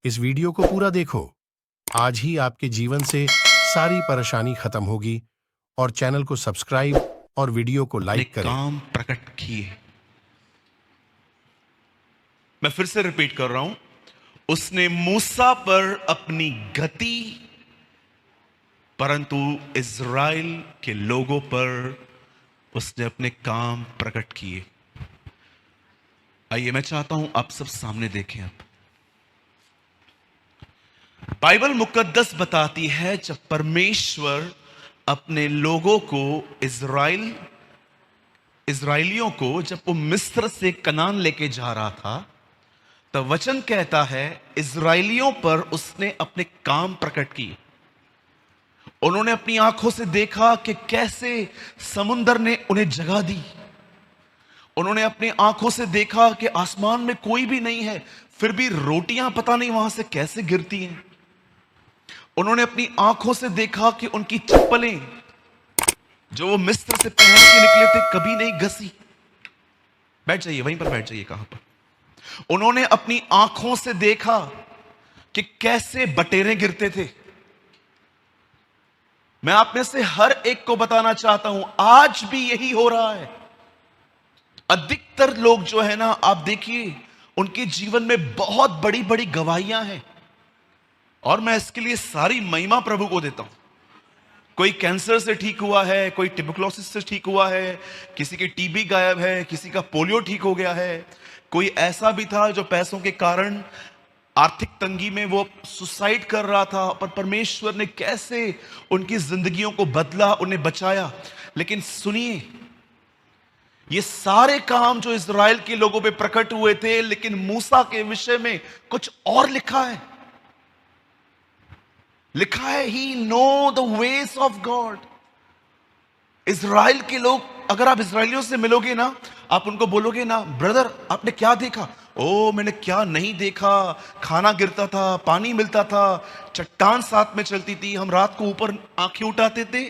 इस वीडियो को पूरा देखो। आज ही आपके जीवन से सारी परेशानी खत्म होगी। और चैनल को सब्सक्राइब और वीडियो को अपने लाइक करें। काम प्रकट किए। मैं फिर से रिपीट कर रहा हूं, उसने मूसा पर अपनी गति, परंतु इज़राइल के लोगों पर उसने अपने काम प्रकट किए। आइए, मैं चाहता हूं आप सब सामने देखें। अब बाइबल मुकद्दस बताती है, जब परमेश्वर अपने लोगों को, इज़राइलियों को जब वो मिस्र से कनान लेके जा रहा था, तब वचन कहता है इज़राइलियों पर उसने अपने काम प्रकट किए। उन्होंने अपनी आंखों से देखा कि कैसे समुंदर ने उन्हें जगह दी। उन्होंने अपनी आंखों से देखा कि आसमान में कोई भी नहीं है, फिर भी रोटियां पता नहीं वहां से कैसे गिरती हैं। उन्होंने अपनी आंखों से देखा कि उनकी चप्पलें जो वो मिस्र से पहन के निकले थे कभी नहीं घसी। बैठ जाइए, वहीं पर बैठ जाइए। कहां पर? उन्होंने अपनी आंखों से देखा कि कैसे बटेरें गिरते थे। मैं आप में से हर एक को बताना चाहता हूं, आज भी यही हो रहा है। अधिकतर लोग जो है ना, आप देखिए, उनके जीवन में बहुत बड़ी बड़ी गवाहियां हैं, और मैं इसके लिए सारी महिमा प्रभु को देता हूं। कोई कैंसर से ठीक हुआ है, कोई ट्यूबरकुलोसिस से ठीक हुआ है, किसी की टीबी गायब है, किसी का पोलियो ठीक हो गया है। कोई ऐसा भी था जो पैसों के कारण आर्थिक तंगी में वो सुसाइड कर रहा था, पर परमेश्वर ने कैसे उनकी जिंदगियों को बदला, उन्हें बचाया। लेकिन सुनिए, ये सारे काम जो इज़राइल के लोगों पे प्रकट हुए थे, लेकिन मूसा के विषय में कुछ और लिखा है। लिखा है, he know the ways of God. Israel के लोग, अगर आप इज़राइलियों से मिलोगे ना, आप उनको बोलोगे ना, ब्रदर आपने क्या देखा? ओ, मैंने क्या नहीं देखा। खाना गिरता था, पानी मिलता था, चट्टान साथ में चलती थी, हम रात को ऊपर आंखें उठाते थे,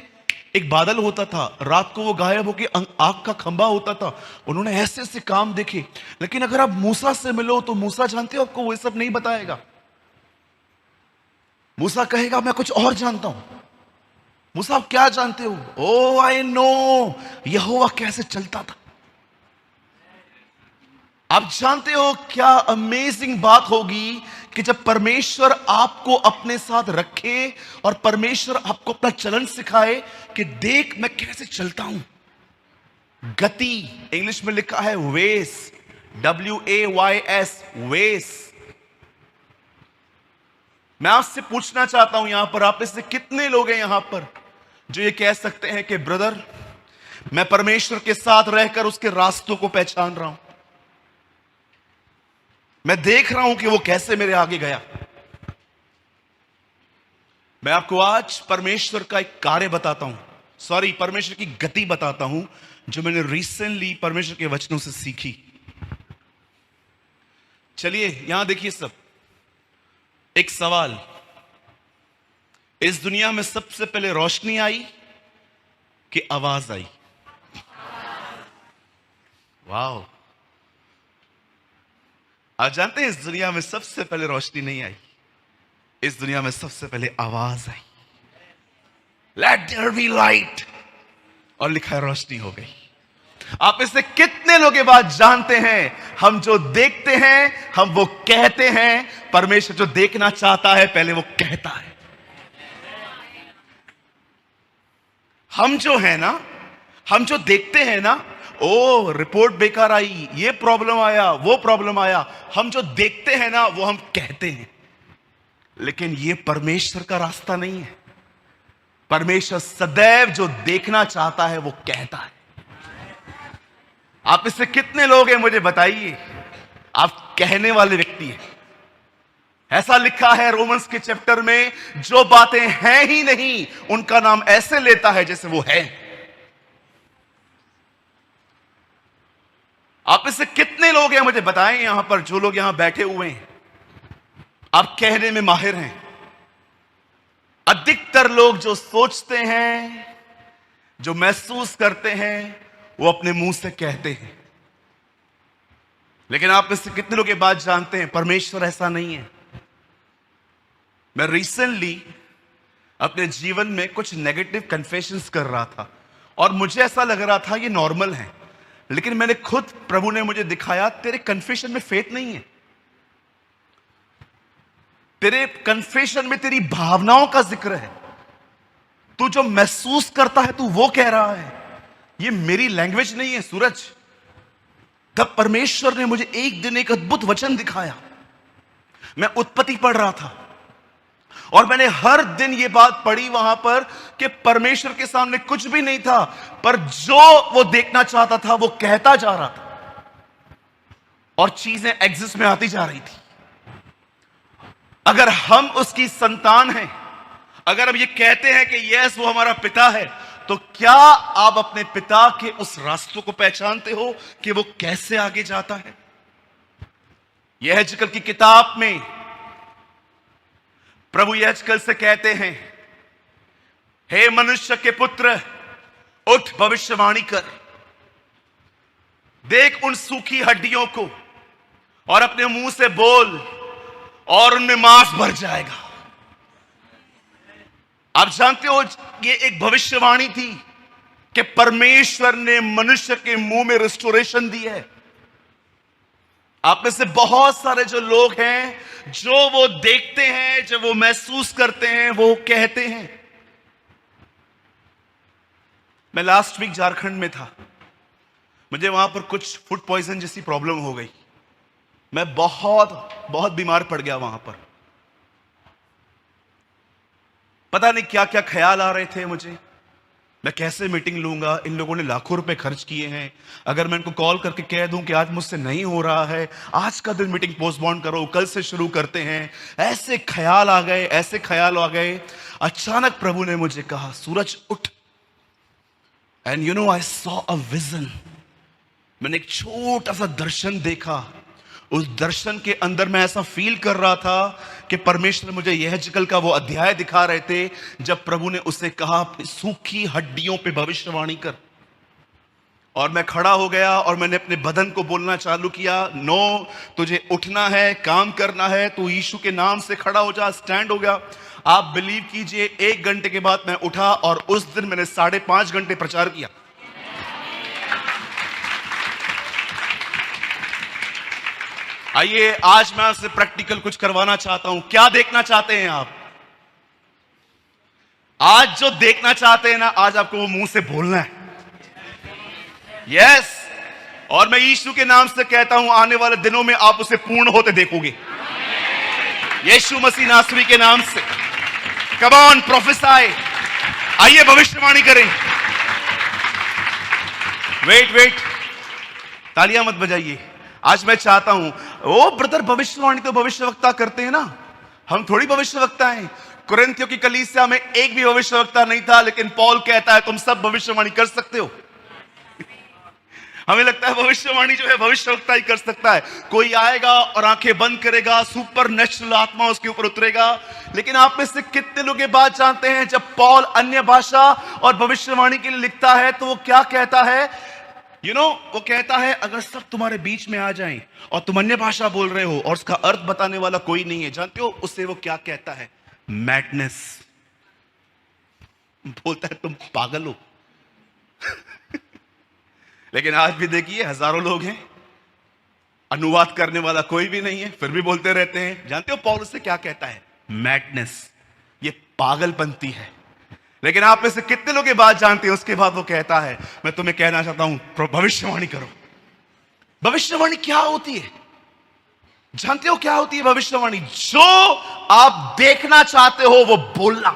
एक बादल होता था, रात को वो गायब होके आग का खंभा होता था। उन्होंने ऐसे ऐसे काम देखे। लेकिन अगर आप मूसा से मिलो तो मूसा, जानते हो, आपको वो सब नहीं बताएगा। मूसा कहेगा मैं कुछ और जानता हूं। मूसा, आप क्या जानते हो? ओ, आई नो यहोवा कैसे चलता था। आप जानते हो क्या अमेजिंग बात होगी कि जब परमेश्वर आपको अपने साथ रखे और परमेश्वर आपको अपना चलन सिखाए कि देख मैं कैसे चलता हूं। गति, इंग्लिश में लिखा है वेस, WAYS, वेस। मैं आपसे पूछना चाहता हूं, यहां पर आप में से कितने लोग हैं यहां पर जो ये कह सकते हैं कि ब्रदर, मैं परमेश्वर के साथ रहकर उसके रास्तों को पहचान रहा हूं, मैं देख रहा हूं कि वो कैसे मेरे आगे गया। मैं आपको आज परमेश्वर का एक कार्य बताता हूं, सॉरी, परमेश्वर की गति बताता हूं, जो मैंने रिसेंटली परमेश्वर के वचनों से सीखी। चलिए यहां देखिए सब। एक सवाल, इस दुनिया में सबसे पहले रोशनी आई कि आवाज आई? वाह! आप जानते हैं इस दुनिया में सबसे पहले रोशनी नहीं आई, इस दुनिया में सबसे पहले आवाज आई, लेट देयर बी लाइट, और लिखा है रोशनी हो गई। आप इससे कितने लोग ये बात जानते हैं? हम जो देखते हैं हम वो कहते हैं, परमेश्वर जो देखना चाहता है पहले वो कहता है। हम जो है ना, हम जो देखते हैं ना, ओ रिपोर्ट बेकार आई, ये प्रॉब्लम आया, वो प्रॉब्लम आया, हम जो देखते हैं ना वो हम कहते हैं। लेकिन ये परमेश्वर का रास्ता नहीं है। परमेश्वर सदैव जो देखना चाहता है वो कहता है। आप इससे कितने लोग हैं मुझे बताइए, आप कहने वाले व्यक्ति हैं। ऐसा लिखा है रोमन्स के चैप्टर में, जो बातें हैं ही नहीं उनका नाम ऐसे लेता है जैसे वो है। आप इससे कितने लोग हैं मुझे बताएं यहां पर, जो लोग यहां बैठे हुए हैं, आप कहने में माहिर हैं। अधिकतर लोग जो सोचते हैं, जो महसूस करते हैं, वो अपने मुंह से कहते हैं। लेकिन आप में से कितने लोग ये बात जानते हैं, परमेश्वर ऐसा नहीं है। मैं रिसेंटली अपने जीवन में कुछ नेगेटिव कन्फेशंस कर रहा था और मुझे ऐसा लग रहा था ये नॉर्मल है, लेकिन मैंने खुद, प्रभु ने मुझे दिखाया तेरे कन्फेशन में फेथ नहीं है, तेरे कन्फेशन में तेरी भावनाओं का जिक्र है, तू जो महसूस करता है तू वो कह रहा है, ये मेरी लैंग्वेज नहीं है सूरज। तब परमेश्वर ने मुझे एक दिन एक अद्भुत वचन दिखाया। मैं उत्पत्ति पढ़ रहा था और मैंने हर दिन ये बात पढ़ी वहां पर कि परमेश्वर के सामने कुछ भी नहीं था, पर जो वो देखना चाहता था वो कहता जा रहा था और चीजें एग्जिस्ट में आती जा रही थी। अगर हम उसकी संतान हैं, अगर हम ये कहते हैं कि यस वो हमारा पिता है, तो क्या आप अपने पिता के उस रास्तों को पहचानते हो कि वो कैसे आगे जाता है? यहेजकेल की किताब में प्रभु यहेजकेल से कहते हैं, हे मनुष्य के पुत्र, उठ भविष्यवाणी कर, देख उन सूखी हड्डियों को और अपने मुंह से बोल और उनमें मांस भर जाएगा। आप जानते हो ये एक भविष्यवाणी थी कि परमेश्वर ने मनुष्य के मुंह में रिस्टोरेशन दी है। आप में से बहुत सारे जो लोग हैं, जो वो देखते हैं, जो वो महसूस करते हैं, वो कहते हैं। मैं लास्ट वीक झारखंड में था, मुझे वहां पर कुछ फूड पॉइजन जैसी प्रॉब्लम हो गई। मैं बहुत बीमार पड़ गया वहां पर। पता नहीं क्या क्या ख्याल आ रहे थे मुझे, मैं कैसे मीटिंग लूंगा, इन लोगों ने लाखों रुपए खर्च किए हैं, अगर मैं इनको कॉल करके कह दूं कि आज मुझसे नहीं हो रहा है, आज का दिन मीटिंग पोस्टपोन करो, कल से शुरू करते हैं। ऐसे ख्याल आ गए, ऐसे ख्याल आ गए। अचानक प्रभु ने मुझे कहा, सूरज उठ। And you know I saw a vision. मैंने एक छोटा सा दर्शन देखा। उस दर्शन के अंदर मैं ऐसा फील कर रहा था कि परमेश्वर मुझे यहेजकेल का वो अध्याय दिखा रहे थे जब प्रभु ने उसे कहा, सूखी हड्डियों पे भविष्यवाणी कर। और मैं खड़ा हो गया और मैंने अपने बदन को बोलना चालू किया, नो, तुझे उठना है, काम करना है, तू यीशु के नाम से खड़ा हो जा। स्टैंड हो गया। आप बिलीव कीजिए, 1 घंटे के बाद मैं उठा और उस दिन मैंने 5.5 घंटे प्रचार किया। आइए, आज मैं आपसे प्रैक्टिकल कुछ करवाना चाहता हूं। क्या देखना चाहते हैं आप? आज जो देखना चाहते हैं ना, आज आपको वो मुंह से बोलना है। यस। और मैं यीशु के नाम से कहता हूं, आने वाले दिनों में आप उसे पूर्ण होते देखोगे, यीशु मसीह नासरी के नाम से। Come on, प्रोफेसाई। आइए भविष्यवाणी करें। वेट, तालियां मत बजाइए। आज मैं चाहता हूं, ओ ब्रदर, भविष्यवाणी तो भविष्यवक्ता करते हैं ना, हम थोड़ी भविष्यवक्ता हैं। कुरिन्थियों की कलीसिया में एक भी भविष्यवक्ता नहीं था, लेकिन पौल कहता है तुम सब भविष्यवाणी कर सकते हो। हमें लगता है भविष्यवाणी जो है भविष्यवक्ता ही कर सकता है। कोई आएगा और आंखें बंद करेगा, सुपर नेचुरल आत्मा उसके ऊपर उतरेगा। लेकिन आप में से कितने लोग ये बात जानते हैं, जब पौल अन्य भाषा और भविष्यवाणी के लिए लिखता है तो वो क्या कहता है? वो कहता है, अगर सब तुम्हारे बीच में आ जाएं और तुम अन्य भाषा बोल रहे हो और उसका अर्थ बताने वाला कोई नहीं है, जानते हो उससे वो क्या कहता है? मैडनेस। बोलता है तुम पागल हो। लेकिन आज भी देखिए, हजारों लोग हैं, अनुवाद करने वाला कोई भी नहीं है, फिर भी बोलते रहते हैं। जानते हो पौल उससे क्या कहता है? मैडनेस। ये पागलपंती है। लेकिन आप में से कितने लोग ये बात जानते हैं? उसके बाद वो कहता है, मैं तुम्हें कहना चाहता हूं, भविष्यवाणी करो। भविष्यवाणी क्या होती है? जानते हो क्या होती है भविष्यवाणी? जो आप देखना चाहते हो वो बोलना।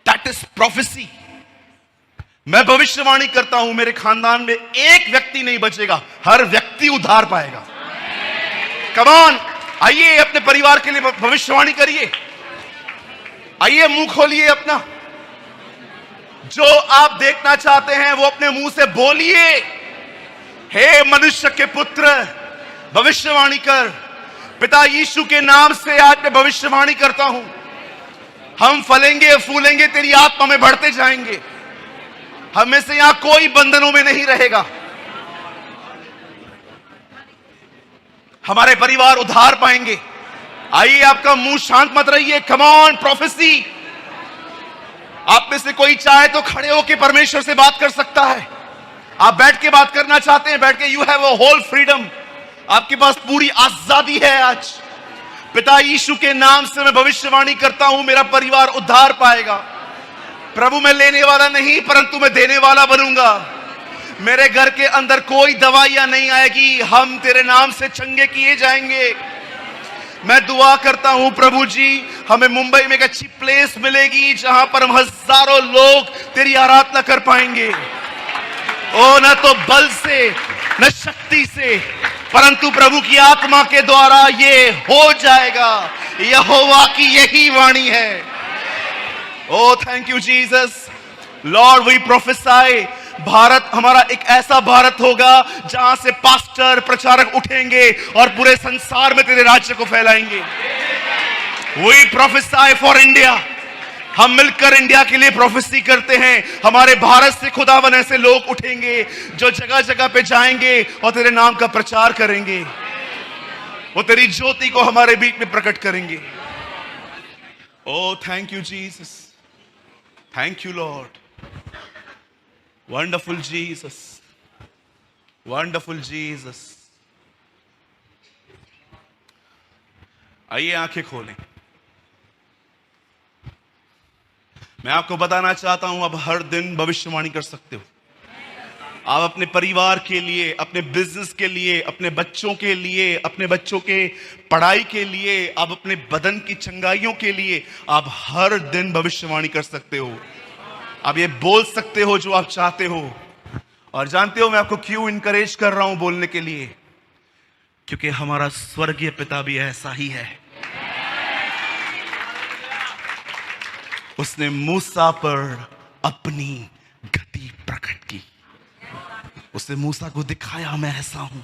That is prophecy. मैं भविष्यवाणी करता हूं, मेरे खानदान में एक व्यक्ति नहीं बचेगा, हर व्यक्ति उद्धार पाएगा। कम ऑन, आइए अपने परिवार के लिए भविष्यवाणी करिए। आइए, मुंह खोलिए अपना। जो आप देखना चाहते हैं वो अपने मुंह से बोलिए। हे मनुष्य के पुत्र, भविष्यवाणी कर। पिता यीशु के नाम से आज मैं भविष्यवाणी करता हूं, हम फलेंगे फूलेंगे, तेरी आत्मा में बढ़ते जाएंगे। हमें से यहां कोई बंधनों में नहीं रहेगा। हमारे परिवार उद्धार पाएंगे। आइए, आपका मुंह शांत मत रहिए। Come on, prophecy. आप में से कोई चाहे तो खड़े होकर परमेश्वर से बात कर सकता है। आप बैठ के बात करना चाहते हैं, बैठ के, you have a whole freedom. आपके पास पूरी आजादी है। आज पिता यीशु के नाम से मैं भविष्यवाणी करता हूं, मेरा परिवार उद्धार पाएगा। प्रभु, मैं लेने वाला नहीं परंतु मैं देने वाला बनूंगा। मेरे घर के अंदर कोई दवाइयां नहीं आएगी, हम तेरे नाम से चंगे किए जाएंगे। मैं दुआ करता हूं प्रभु जी, हमें मुंबई में एक अच्छी प्लेस मिलेगी जहां पर हम हजारों लोग तेरी आराधना कर पाएंगे। ओ, न तो बल से न शक्ति से, परंतु प्रभु की आत्मा के द्वारा ये हो जाएगा। यहोवा की यही वाणी है। Oh thank you Jesus. Lord, we prophesy, Bharat हमारा एक ऐसा भारत होगा जहां से पास्टर, प्रचारक उठेंगे और पूरे संसार में तेरे राज्य को फैलाएंगे। We prophesy for India. हम मिलकर इंडिया के लिए प्रोफेसी करते हैं। हमारे भारत से खुदावन ऐसे लोग उठेंगे जो जगह जगह पे जाएंगे और तेरे नाम का प्रचार करेंगे। वो तेरी ज्योति को हमारे बीच में प्रकट करेंगे। Oh thank you Jesus, thank you Lord. Wonderful Jesus, wonderful Jesus. आइए, आंखें खोलें। मैं आपको बताना चाहता हूं, अब हर दिन भविष्यवाणी कर सकते हो। आप अपने परिवार के लिए, अपने बिजनेस के लिए, अपने बच्चों के लिए, अपने बच्चों के पढ़ाई के लिए, आप अपने बदन की चंगाइयों के लिए, आप हर दिन भविष्यवाणी कर सकते हो। आप ये बोल सकते हो जो आप चाहते हो। और जानते हो मैं आपको क्यों इनकरेज कर रहा हूं बोलने के लिए? क्योंकि हमारा स्वर्गीय पिता भी ऐसा ही है। उसने मूसा पर अपनी गति प्रकट की। उसने मूसा को दिखाया, मैं ऐसा हूं।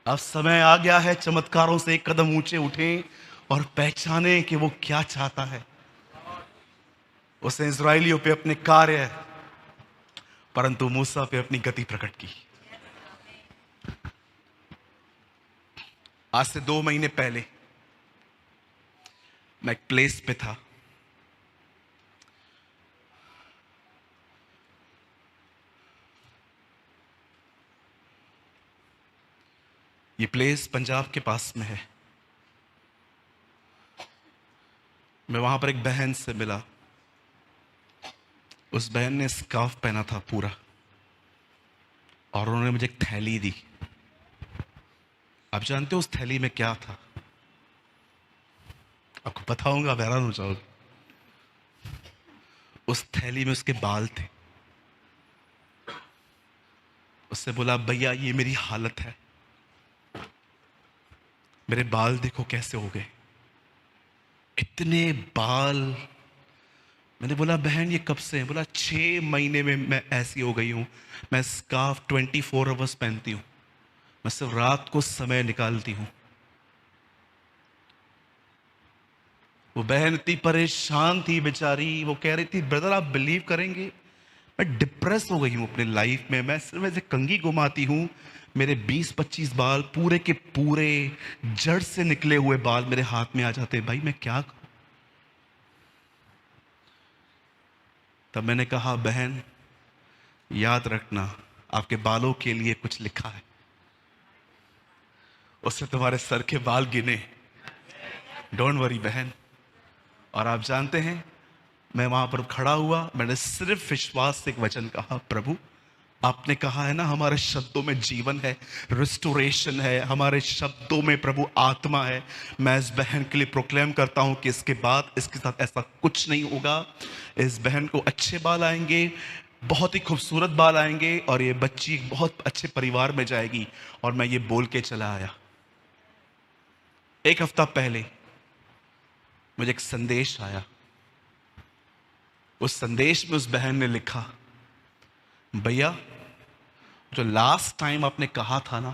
अब समय आ गया है, चमत्कारों से एक कदम ऊंचे उठें और पहचाने कि वो क्या चाहता है। उसने इस्राएलियों पे अपने कार्य, परंतु मूसा पे अपनी गति प्रकट की। आज से 2 महीने पहले मैं एक प्लेस पे था। ये प्लेस पंजाब के पास में है। मैं वहां पर एक बहन से मिला। उस बहन ने स्कार्फ पहना था पूरा, और उन्होंने मुझे एक थैली दी। आप जानते हो उस थैली में क्या था? आपको बताऊंगा, आप हैरान हो जाओगे। उस थैली में उसके बाल थे। उससे बोला, भैया ये मेरी हालत है, मेरे बाल देखो कैसे हो गए, इतने बाल। मैंने बोला, बहन ये कब से है? बोला, 6 महीने में मैं ऐसी हो गई हूं। मैं स्कार्फ 24 आवर्स पहनती हूं, मैं सिर्फ रात को समय निकालती हूं। वो बहन इतनी परेशान थी बेचारी। वो कह रही थी, ब्रदर आप बिलीव करेंगे, मैं डिप्रेस हो गई हूं अपने लाइफ में। मैं सिर्फ ऐसे कंघी घुमाती हूं, मेरे 20-25 बाल पूरे के पूरे जड़ से निकले हुए बाल मेरे हाथ में आ जाते। भाई मैं क्या करूं? तब मैंने कहा, बहन याद रखना, आपके बालों के लिए कुछ लिखा है। उससे तुम्हारे सर के बाल गिने। डोंट वरी बहन। और आप जानते हैं, मैं वहां पर खड़ा हुआ, मैंने सिर्फ विश्वास से एक वचन कहा, प्रभु आपने कहा है ना हमारे शब्दों में जीवन है, रिस्टोरेशन है, हमारे शब्दों में प्रभु आत्मा है। मैं इस बहन के लिए प्रोक्लेम करता हूं कि इसके बाद इसके साथ ऐसा कुछ नहीं होगा। इस बहन को अच्छे बाल आएंगे, बहुत ही खूबसूरत बाल आएंगे, और ये बच्ची बहुत अच्छे परिवार में जाएगी। और मैं ये बोल के चला आया। 1 हफ्ता पहले मुझे एक संदेश आया। उस संदेश में उस बहन ने लिखा, भैया जो लास्ट टाइम आपने कहा था ना,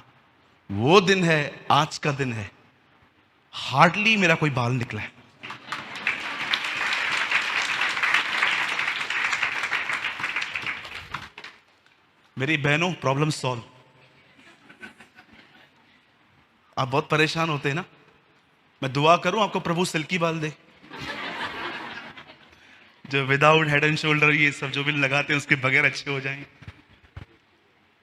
वो दिन है, आज का दिन है। हार्डली मेरा कोई बाल निकला है। मेरी बहनों, प्रॉब्लम सॉल्व। आप बहुत परेशान होते हैं ना, मैं दुआ करूं आपको प्रभु सिल्की बाल दे, जो विदाउट हेड एंड शोल्डर ये सब जो भी लगाते हैं उसके बगैर अच्छे हो जाएं।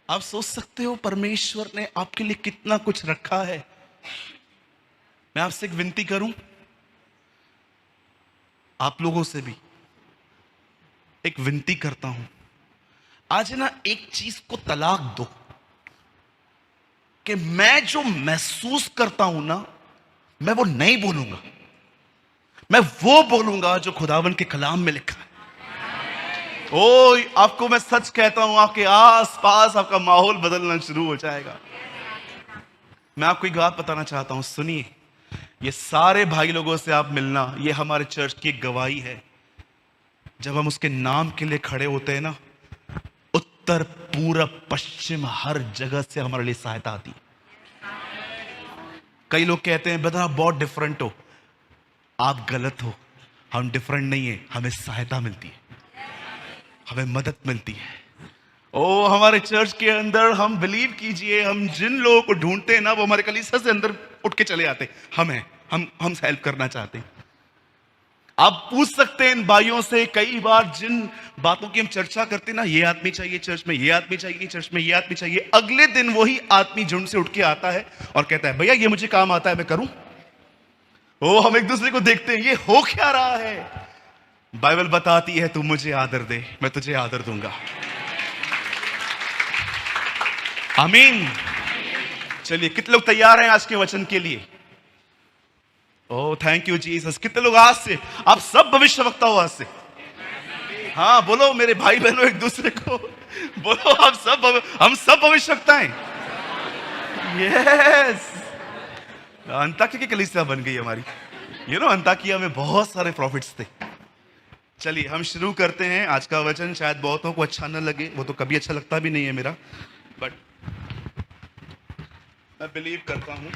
आप सोच सकते हो परमेश्वर ने आपके लिए कितना कुछ रखा है। मैं आपसे एक विनती करूं, आप लोगों से भी एक विनती करता हूं, आज ना एक चीज को तलाक दो कि मैं जो महसूस करता हूं ना, मैं वो नहीं बोलूंगा, मैं वो बोलूंगा जो खुदावन के कलाम में लिखा है। ओ, आपको मैं सच कहता हूं, आपके आस पास आपका माहौल बदलना शुरू हो जाएगा। मैं आपको एक बात बताना चाहता हूं, सुनिए, ये सारे भाई लोगों से आप मिलना, ये हमारे चर्च की एक गवाही है। जब हम उसके नाम के लिए खड़े होते हैं ना, उत्तर पूरब पश्चिम हर जगह से हमारे लिए सहायता आती है। कई लोग कहते हैं ब्रदर आप बहुत डिफरेंट हो, आप गलत हो, हम डिफरेंट नहीं है, हमें सहायता मिलती है, हमें मदद मिलती है। ओ, हमारे चर्च के अंदर हम बिलीव कीजिए, हम जिन लोगों को ढूंढते हैं ना, वो हमारे कलीसिया से अंदर उठ के चले आते हैं। हम हेल्प करना चाहते हैं। आप पूछ सकते हैं इन भाइयों से, कई बार जिन बातों की हम चर्चा करते हैं ना, ये आदमी चाहिए चर्च में, ये आदमी चाहिए चर्च में, ये आदमी चाहिए, अगले दिन वही आदमी झुंड से उठ के आता है और कहता है भैया ये मुझे काम आता है, मैं करूं। ओ, हम एक दूसरे को देखते हैं, ये हो क्या रहा है। बाइबल बताती है तू मुझे आदर दे, मैं तुझे आदर दूंगा। आमीन। चलिए, कितने लोग तैयार हैं आज के वचन के लिए? ओह थैंक यू जीसस। कितने लोग आज से, आप सब भविष्यवक्ता हो आज से? हाँ बोलो मेरे भाई बहनों, एक दूसरे को बोलो, हम सब भविष्यवक्ता हैं। यस, अंताकिया की कलीसिया बन गई हमारी। अंताकिया में बहुत सारे प्रॉफिट्स थे। चलिए हम शुरू करते हैं आज का वचन। शायद बहुतों को अच्छा न लगे, वो तो कभी अच्छा लगता भी नहीं है मेरा, बट मैं बिलीव करता हूं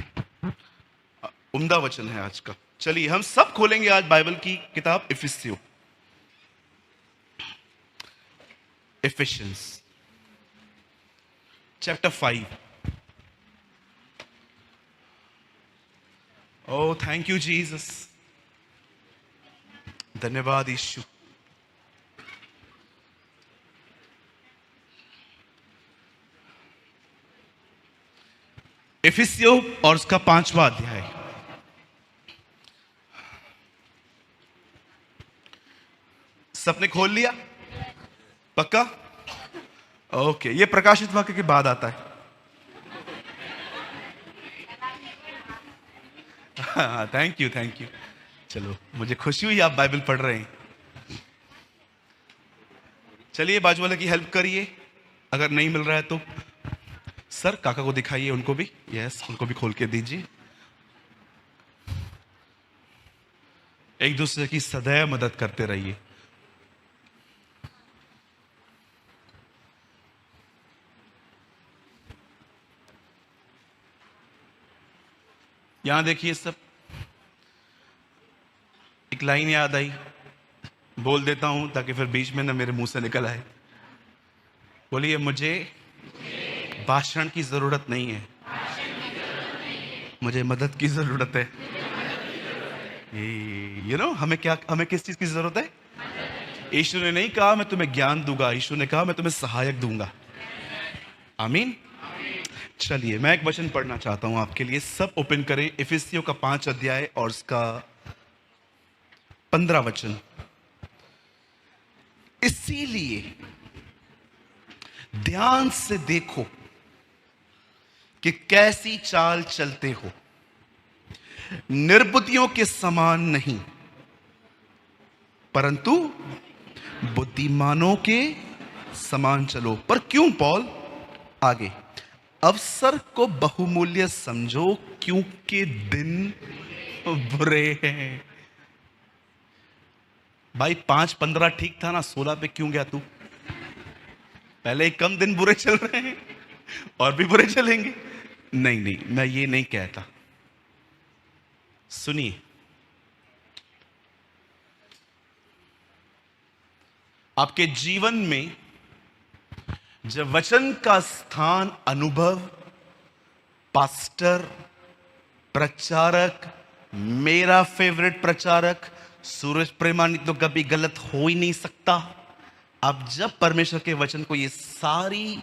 उम्दा वचन है आज का। चलिए हम सब खोलेंगे आज बाइबल की किताब इफिसियों, Ephesians chapter 5। Oh thank you Jesus, धन्यवाद यीशु। इफिसियों और उसका 5वां अध्याय। सबने खोल लिया? पक्का? ओके, ये प्रकाशित वाक्य के बाद आता है। हाँ, थैंक यू। चलो, मुझे खुशी हुई आप बाइबल पढ़ रहे हैं। चलिए बाजू वाले की हेल्प करिए, अगर नहीं मिल रहा है तो सर काका को दिखाइए, उनको भी, यस, उनको भी खोल के दीजिए। एक दूसरे की सदैव मदद करते रहिए। यहां देखिए सब, एक लाइन याद आई, बोल देता हूं ताकि फिर बीच में ना मेरे मुंह से निकल आए। बोलिए, मुझे भाषण की जरूरत नहीं है, मुझे मदद की जरूरत है। हमें किस चीज की जरूरत है? यीशु ने नहीं कहा मैं तुम्हें ज्ञान दूंगा, यीशु ने कहा मैं तुम्हें सहायक दूंगा। आमीन। चलिए मैं एक वचन पढ़ना चाहता हूं आपके लिए। सब ओपन करें इफिसियों का 5 अध्याय और उसका 15 वचन। इसीलिए ध्यान से देखो कि कैसी चाल चलते हो, निर्बुद्धियों के समान नहीं, परंतु बुद्धिमानों के समान चलो। पर क्यों पॉल? आगे, अवसर को बहुमूल्य समझो क्योंकि दिन बुरे हैं। भाई 5-15 ठीक था ना, 16 पे क्यों गया तू? पहले ही कम दिन बुरे चल रहे हैं और भी बुरे चलेंगे। नहीं, मैं ये नहीं कहता। सुनिए, आपके जीवन में जब वचन का स्थान अनुभव, पास्टर, प्रचारक, मेरा फेवरेट प्रचारक सूरज प्रेमानी तो कभी गलत हो ही नहीं सकता। अब जब परमेश्वर के वचन को, ये सारी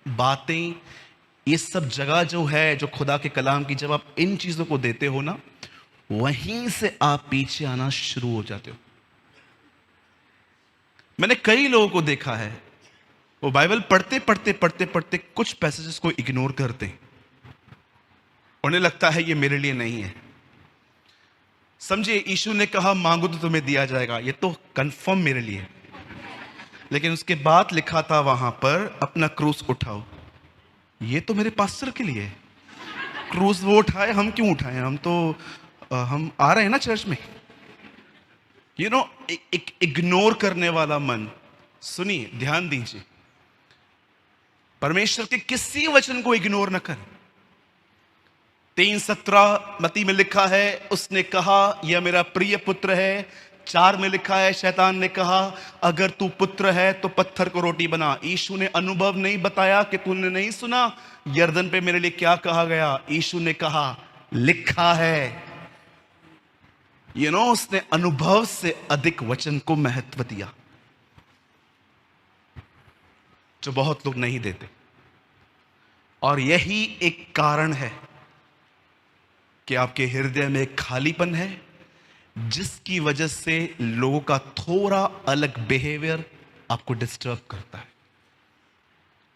बातें, ये सब जगह जो है, जो खुदा के कलाम की, जब आप इन चीजों को देते हो ना, वहीं से आप पीछे आना शुरू हो जाते हो। मैंने कई लोगों को देखा है, वो बाइबल पढ़ते पढ़ते पढ़ते पढ़ते कुछ पैसेजेस को इग्नोर करते हैं। उन्हें लगता है ये मेरे लिए नहीं है। समझिए, यीशु ने कहा मांगो तो तुम्हें दिया जाएगा, ये तो कंफर्म मेरे लिए। लेकिन उसके बाद लिखा था वहां पर, अपना क्रूस उठाओ, ये तो मेरे पास्टर के लिए है। क्रूस वो उठाए, हम क्यों उठाए? हम आ रहे हैं ना चर्च में। इग्नोर करने वाला मन। सुनिए, ध्यान दीजिए, परमेश्वर के किसी वचन को इग्नोर न करें। 3:17 मत्ती में लिखा है, उसने कहा यह मेरा प्रिय पुत्र है। 4 में लिखा है, शैतान ने कहा अगर तू पुत्र है तो पत्थर को रोटी बना। यीशु ने अनुभव नहीं बताया कि तूने नहीं सुना यर्दन पे मेरे लिए क्या कहा गया। यीशु ने कहा लिखा है। उसने अनुभव से अधिक वचन को महत्व दिया, जो बहुत लोग नहीं देते। और यही एक कारण है कि आपके हृदय में एक खालीपन है, जिसकी वजह से लोगों का थोड़ा अलग बिहेवियर आपको डिस्टर्ब करता है।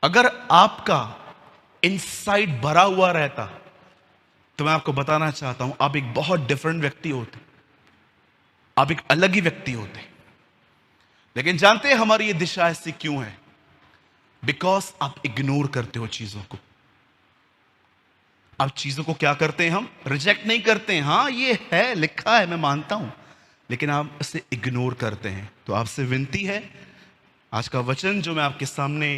अगर आपका इनसाइड भरा हुआ रहता तो मैं आपको बताना चाहता हूं, आप एक बहुत डिफरेंट व्यक्ति होते, आप एक अलग ही व्यक्ति होते। लेकिन जानते हैं हमारी ये दिशा ऐसी क्यों है? बिकॉज आप इग्नोर करते हो चीजों को। अब चीजों को क्या करते हैं? हम रिजेक्ट नहीं करते हैं। हाँ, ये है, लिखा है, मैं मानता हूं, लेकिन आप इसे इग्नोर करते हैं। तो आपसे विनती है, आज का वचन जो मैं आपके सामने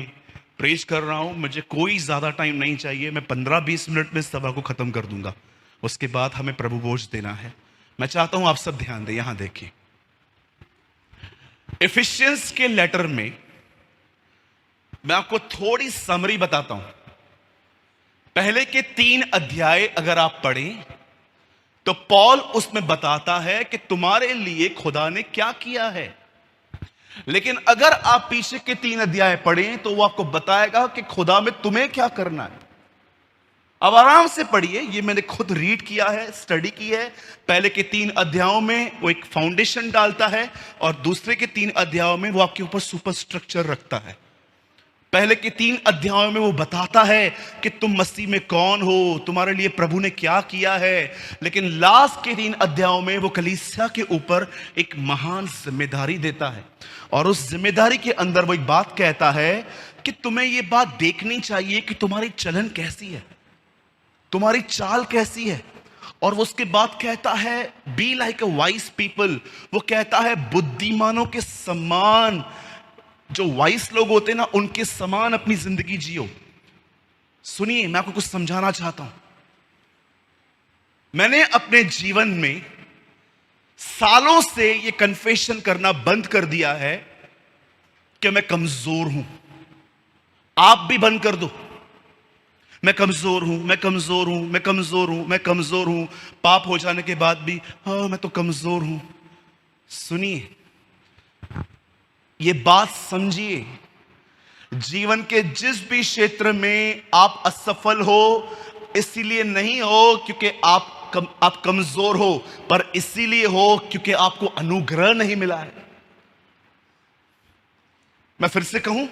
प्रेज कर रहा हूं, मुझे कोई ज्यादा टाइम नहीं चाहिए। मैं 15-20 मिनट में सभा को खत्म कर दूंगा। उसके बाद हमें प्रभु भोज देना है। मैं चाहता हूं आप सब ध्यान दें। यहां देखिए, इफिशियंस के लेटर में मैं आपको थोड़ी समरी बताता हूं। पहले के 3 अध्याय अगर आप पढ़ें तो पॉल उसमें बताता है कि तुम्हारे लिए खुदा ने क्या किया है। लेकिन अगर आप पीछे के 3 अध्याय पढ़ें तो वो आपको बताएगा कि खुदा में तुम्हें क्या करना है। अब आराम से पढ़िए, ये मैंने खुद रीड किया है, स्टडी की है। पहले के 3 अध्यायों में वो एक फाउंडेशन डालता है और दूसरे के 3 अध्यायों में वो आपके ऊपर सुपर स्ट्रक्चर रखता है। पहले के 3 अध्यायों में वो बताता है कि तुम मसीह में कौन हो, तुम्हारे लिए प्रभु ने क्या किया है। लेकिन लास्ट के 3 अध्यायों में वो कलीसिया के ऊपर एक महान जिम्मेदारी देता है, और उस जिम्मेदारी के अंदर वो एक बात कहता है कि तुम्हें ये बात देखनी चाहिए कि तुम्हारी चलन कैसी है, तुम्हारी चाल कैसी है। और वो उसके बाद कहता है be like a wise people. वो कहता है बुद्धिमानों के समान, जो वाइस लोग होते हैं ना, उनके समान अपनी जिंदगी जियो। सुनिए, मैं आपको कुछ समझाना चाहता हूं। मैंने अपने जीवन में सालों से ये कन्फेशन करना बंद कर दिया है कि मैं कमजोर हूं। आप भी बंद कर दो। मैं कमजोर हूं, मैं कमजोर हूं, मैं कमजोर हूं, मैं कमजोर हूं। पाप हो जाने के बाद भी हाँ, मैं तो कमजोर हूं। सुनिए, ये बात समझिए, जीवन के जिस भी क्षेत्र में आप असफल हो, इसीलिए नहीं हो क्योंकि आप कमजोर हो, पर इसीलिए हो क्योंकि आपको अनुग्रह नहीं मिला है। मैं फिर से कहूं,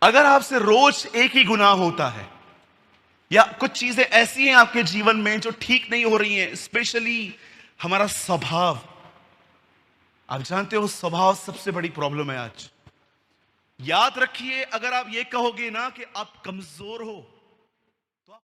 अगर आपसे रोज एक ही गुनाह होता है, या कुछ चीजें ऐसी हैं आपके जीवन में जो ठीक नहीं हो रही हैं, स्पेशली हमारा स्वभाव। आप जानते हो, स्वभाव सबसे बड़ी प्रॉब्लम है आज। याद रखिए, अगर आप ये कहोगे ना कि आप कमजोर हो,